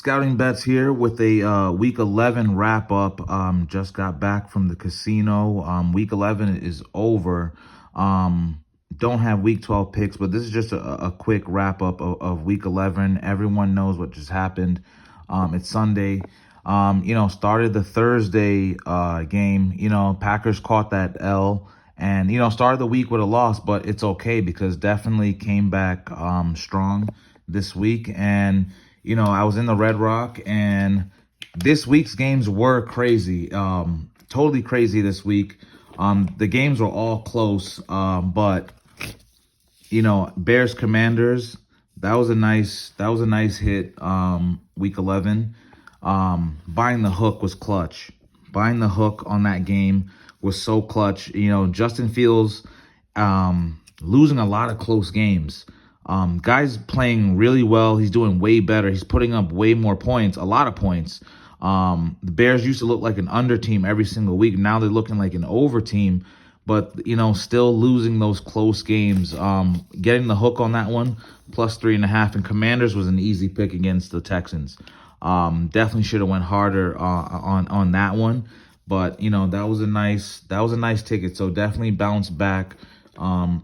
Scouting Bets here with a Week 11 wrap-up. Just got back from the casino. Week 11 is over. Don't have Week 12 picks, but this is just a quick wrap-up of Week 11. Everyone knows what just happened. It's Sunday. Started the Thursday game. Packers caught that L. And, started the week with a loss, but it's okay because definitely came back strong this week. And, I was in the Red Rock, and this week's games were crazy, totally crazy this week. The games were all close, but, Bears Commanders, that was a nice hit, Week 11. Buying the hook was clutch. Buying the hook on that game was so clutch. Justin Fields losing a lot of close games. Guy's playing really well. He's doing way better. He's putting up way more points, a lot of points. The Bears used to look like an under team every single week. Now they're looking like an over team, but, still losing those close games. Getting the hook on that one, plus 3.5. And Commanders was an easy pick against the Texans. Definitely should have went harder on that one. But, that was a nice ticket. So definitely bounced back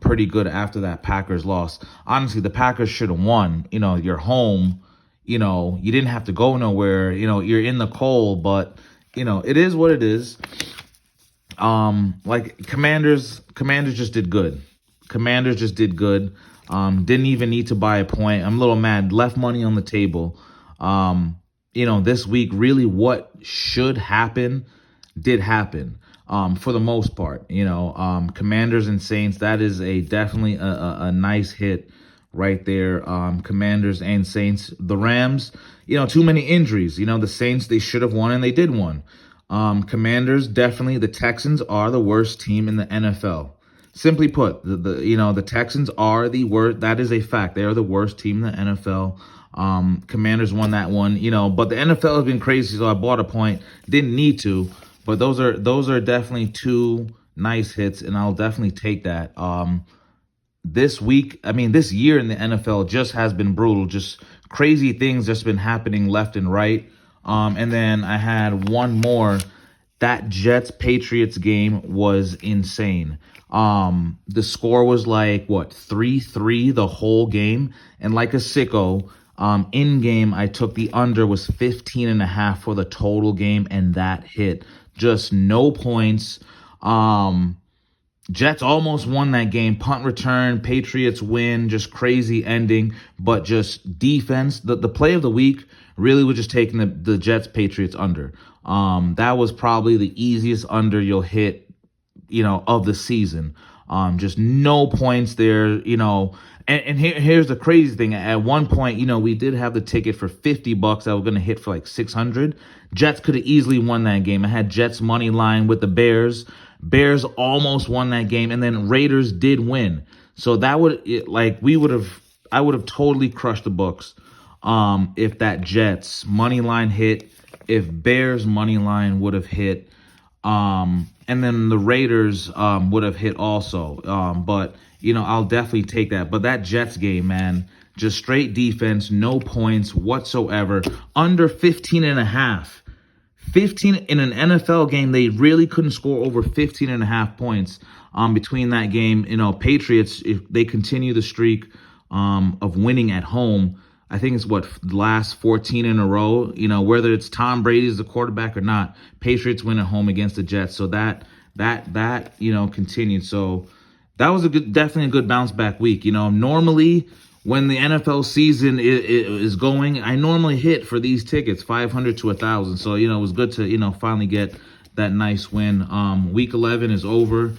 pretty good after that Packers loss. Honestly, the Packers should have won. You're home. You didn't have to go nowhere. You're in the cold, but, it is what it is. Commanders just did good. Commanders just did good. Didn't even need to buy a point. I'm a little mad. Left money on the table. This week, really what should happen did happen. For the most part, Commanders and Saints, that is definitely a nice hit right there. Commanders and Saints. The Rams, too many injuries. The Saints, they should have won and they did win. Commanders, definitely. The Texans are the worst team in the NFL. Simply put, the Texans are the worst. That is a fact. They are the worst team in the NFL. Commanders won that one, but the NFL has been crazy, so I bought a point. Didn't need to. But those are definitely two nice hits, and I'll definitely take that. This year in the NFL just has been brutal. Just crazy things just been happening left and right. And then I had one more. That Jets-Patriots game was insane. The score was 3-3 the whole game, and like a sicko. In game, I took the under was 15.5 for the total game, and that hit. Just no points. Jets almost won that game. Punt return, Patriots win, just crazy ending. But just defense. The play of the week really was just taking the Jets-Patriots under. That was probably the easiest under you'll hit, of the season. Just no points there, And here's the crazy thing. At one point, we did have the ticket for $50 that was going to hit for 600. Jets could have easily won that game. I had Jets money line with the Bears. Bears almost won that game, and then Raiders did win. So that I would have totally crushed the books if that Jets money line hit, if Bears money line would have hit, and then the Raiders would have hit also. But I'll definitely take that. But that Jets game, man, just straight defense, no points whatsoever, under 15.5. 15 in an NFL game, they really couldn't score over 15.5 points between that game. Patriots, if they continue the streak of winning at home, I think it's the last 14 in a row, whether it's Tom Brady as the quarterback or not, Patriots win at home against the Jets. So that continued. So that was definitely a good bounce back week. Normally when the NFL season is going, I normally hit for these tickets 500 to 1,000. So, it was good to, finally get that nice win. Week 11 is over.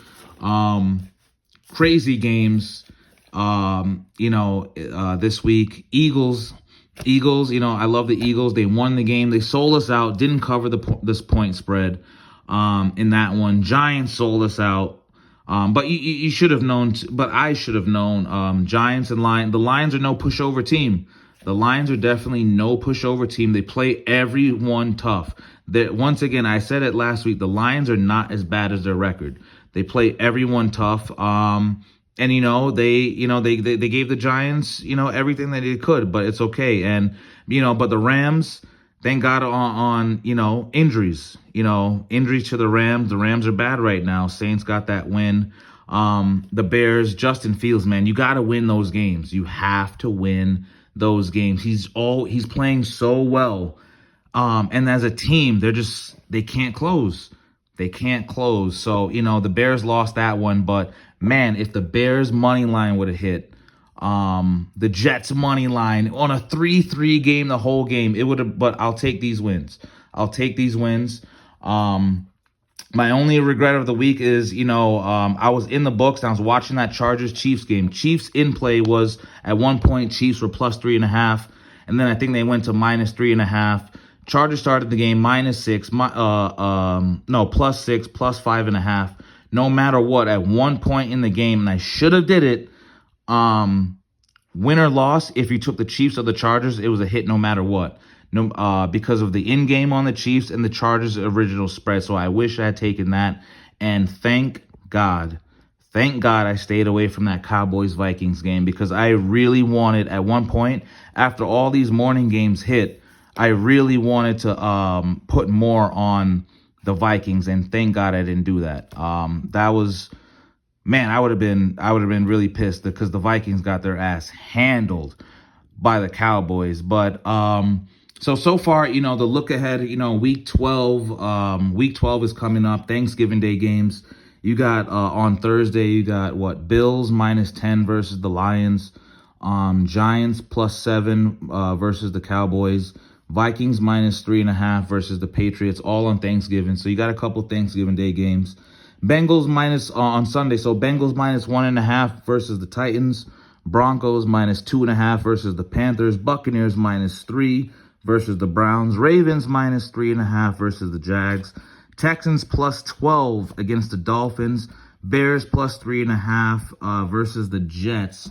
Crazy games. This week, Eagles, I love the Eagles. They won the game. They sold us out, didn't cover this point spread, in that one. Giants sold us out. But you should have known, but I should have known, Giants and Lions. The Lions are no pushover team. The Lions are definitely no pushover team. They play everyone tough. Once again, I said it last week, the Lions are not as bad as their record. They play everyone tough. And they gave the Giants, everything that they could, but it's okay. And, but the Rams, thank God on injuries. Injuries to the Rams. The Rams are bad right now. Saints got that win. The Bears, Justin Fields, man, you got to win those games. You have to win those games. He's playing so well. And as a team, they can't close. They can't close. So, the Bears lost that one, but man, if the Bears money line would have hit, the Jets money line on a 3-3 game, the whole game, it would have, but I'll take these wins. I'll take these wins. My only regret of the week is, I was in the books and I was watching that Chargers-Chiefs game. Chiefs in play was, at one point, Chiefs were plus 3.5, and then I think they went to minus 3.5. Chargers started the game -6, +6, plus 5.5. No matter what, at one point in the game, and I should have did it, win or loss, if you took the Chiefs or the Chargers, it was a hit no matter what. No, because of the in-game on the Chiefs and the Chargers' original spread. So I wish I had taken that. And thank God I stayed away from that Cowboys-Vikings game, because I really wanted, at one point, after all these morning games hit, I really wanted to put more on the Vikings, and thank God I didn't do that. That was, man, I would have been really pissed, because the Vikings got their ass handled by the Cowboys. But so far, the look ahead, week 12, week 12 is coming up, Thanksgiving Day games. You got on Thursday, you got Bills -10 versus the Lions, Giants +7 versus the Cowboys, Vikings -3.5 versus the Patriots, all on Thanksgiving. So you got a couple Thanksgiving Day games. Bengals on Sunday. So Bengals -1.5 versus the Titans. Broncos -2.5 versus the Panthers. Buccaneers -3 versus the Browns. Ravens -3.5 versus the Jags. Texans +12 against the Dolphins. Bears +3.5 versus the Jets.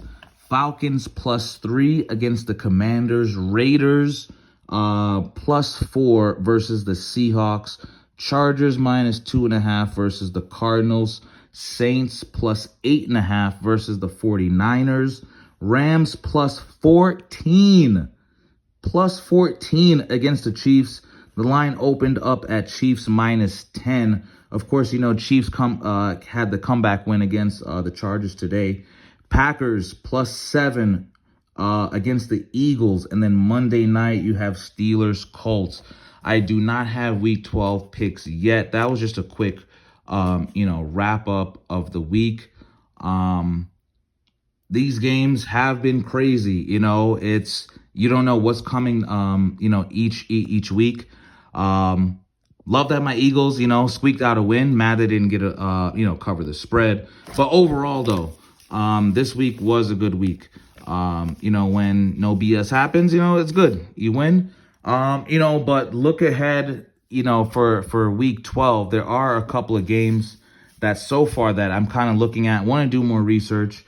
Falcons +3 against the Commanders. Raiders +4 versus the Seahawks. Chargers -2.5 versus the Cardinals. Saints +8.5 versus the 49ers. Rams +14 against the Chiefs. The line opened up at Chiefs -10. Of course, Chiefs had the comeback win against the Chargers today. Packers +7 against the Eagles. And then Monday night, you have Steelers Colts. I do not have week 12 picks yet. That was just a quick, wrap up of the week. These games have been crazy. You don't know what's coming, each week. Love that my Eagles, squeaked out a win. Mad they didn't get cover the spread. But overall, though, this week was a good week. When no BS happens, it's good. You win. But look ahead, for week 12, there are a couple of games that so far that I'm kind of looking at, want to do more research.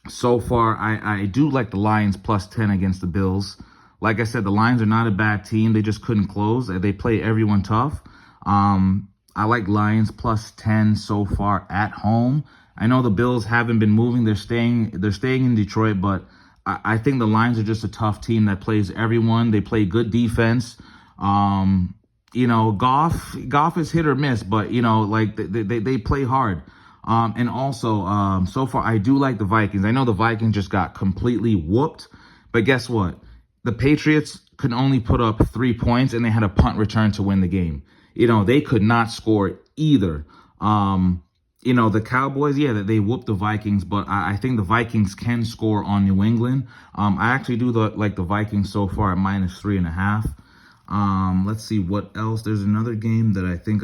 So far, I do like the Lions +10 against the Bills. Like I said, the Lions are not a bad team. They just couldn't close. They play everyone tough. I like Lions +10 so far at home. I know the Bills haven't been moving. They're staying in Detroit, but I think the Lions are just a tough team that plays everyone. They play good defense. Goff is hit or miss, but they play hard. And also, so far, I do like the Vikings. I know the Vikings just got completely whooped, but guess what? The Patriots could only put up 3 points, and they had a punt return to win the game. They could not score either. The Cowboys, they whooped the Vikings, but I think the Vikings can score on New England. I actually do like the Vikings so far at -3.5. Let's see what else. There's another game that I think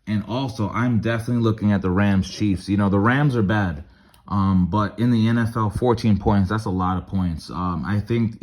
and also I'm definitely looking at the Rams Chiefs. The Rams are bad. But in the NFL, 14 points, that's a lot of points. I think,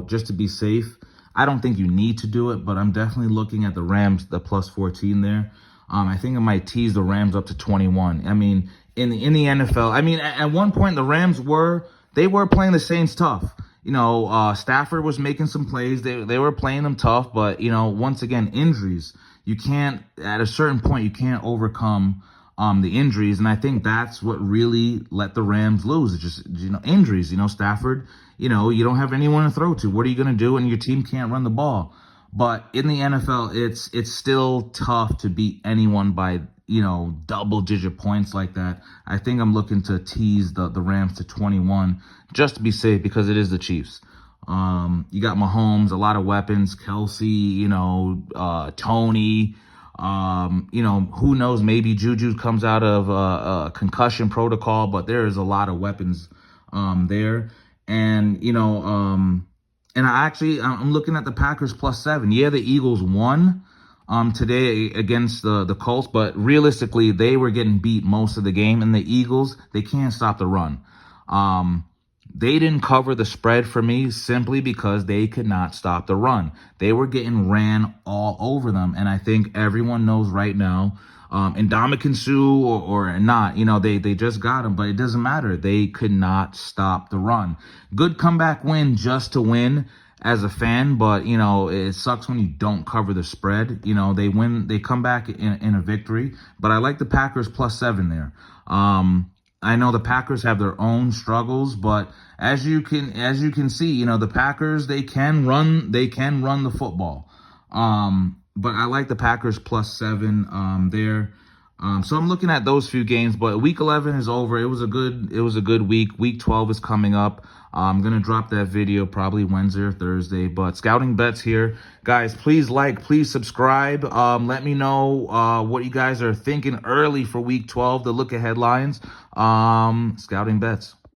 just to be safe, I don't think you need to do it, but I'm definitely looking at the Rams, the +14 there. I think I might tease the Rams up to 21. I mean, in the NFL, at one point the Rams were playing the Saints tough. Stafford was making some plays. They were playing them tough, but once again, injuries. You can't, at a certain point, you can't overcome the injuries. And I think that's what really let the Rams lose. It's just, injuries. Stafford, you don't have anyone to throw to. What are you going to do? And your team can't run the ball. But in the NFL, it's still tough to beat anyone by, double-digit points like that. I think I'm looking to tease the Rams to 21 just to be safe because it is the Chiefs. You got Mahomes, a lot of weapons, Kelsey, Tony. Who knows? Maybe Juju comes out of a concussion protocol, but there is a lot of weapons there. And, and I'm looking at the Packers +7. Yeah, the Eagles won today against the Colts, but realistically, they were getting beat most of the game. And the Eagles, they can't stop the run. They didn't cover the spread for me simply because they could not stop the run. They were getting ran all over them. And I think everyone knows right now, Ndamukong Suh or not, they just got him, but it doesn't matter. They could not stop the run. Good comeback win just to win as a fan, but, it sucks when you don't cover the spread. They win, they come back in a victory, but I like the Packers +7 there. I know the Packers have their own struggles, but as you can see, the Packers, they can run the football. But I like the Packers +7 there. So I'm looking at those few games, but week 11 is over. It was a good week. Week 12 is coming up. I'm going to drop that video probably Wednesday or Thursday, but Scouting Bets here. Guys, please please subscribe. Let me know what you guys are thinking early for week 12, the look ahead lines. Scouting Bets.